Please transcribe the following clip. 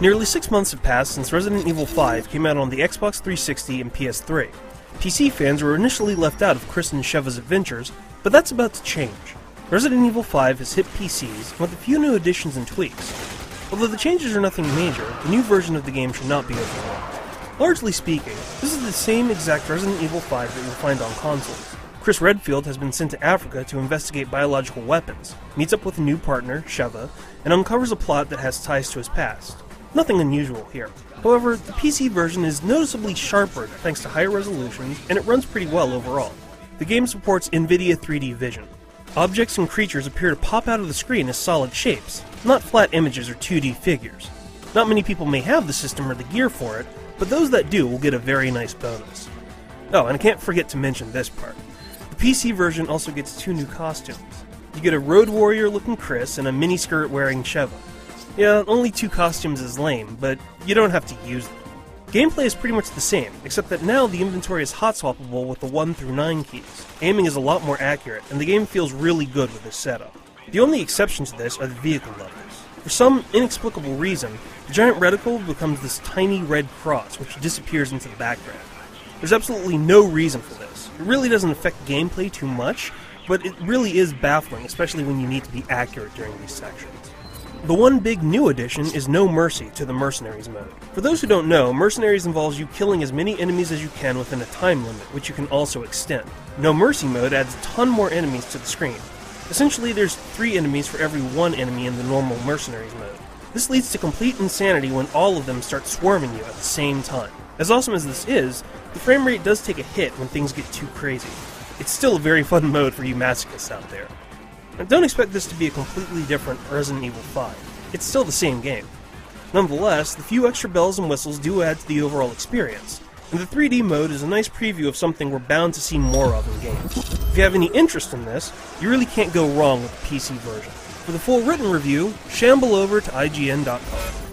Nearly 6 months have passed since Resident Evil 5 came out on the Xbox 360 and PS3. PC fans were initially left out of Chris and Sheva's adventures, but that's about to change. Resident Evil 5 has hit PCs with a few new additions and tweaks. Although the changes are nothing major, the new version of the game should not be overlooked. Largely speaking, this is the same exact Resident Evil 5 that you'll find on consoles. Chris Redfield has been sent to Africa to investigate biological weapons, meets up with a new partner, Sheva, and uncovers a plot that has ties to his past. Nothing unusual here. However, the PC version is noticeably sharper thanks to higher resolutions, and it runs pretty well overall. The game supports NVIDIA 3D vision. Objects and creatures appear to pop out of the screen as solid shapes, not flat images or 2D figures. Not many people may have the system or the gear for it, but those that do will get a very nice bonus. Oh, and I can't forget to mention this part. The PC version also gets 2 new costumes. You get a Road Warrior looking Chris and a miniskirt wearing Sheva. Yeah, only 2 costumes is lame, but you don't have to use them. Gameplay is pretty much the same, except that now the inventory is hot swappable with the 1 through 9 keys. Aiming is a lot more accurate, and the game feels really good with this setup. The only exception to this are the vehicle levels. For some inexplicable reason, the giant reticle becomes this tiny red cross, which disappears into the background. There's absolutely no reason for this. It really doesn't affect gameplay too much, but it really is baffling, especially when you need to be accurate during these sections. The one big new addition is No Mercy to the Mercenaries mode. For those who don't know, Mercenaries involves you killing as many enemies as you can within a time limit, which you can also extend. No Mercy mode adds a ton more enemies to the screen. Essentially, there's 3 enemies for every 1 enemy in the normal Mercenaries mode. This leads to complete insanity when all of them start swarming you at the same time. As awesome as this is, the frame rate does take a hit when things get too crazy. It's still a very fun mode for you masochists out there. Now, don't expect this to be a completely different Resident Evil 5. It's still the same game. Nonetheless, the few extra bells and whistles do add to the overall experience, and the 3D mode is a nice preview of something we're bound to see more of in games. If you have any interest in this, you really can't go wrong with the PC version. For the full written review, shamble over to IGN.com.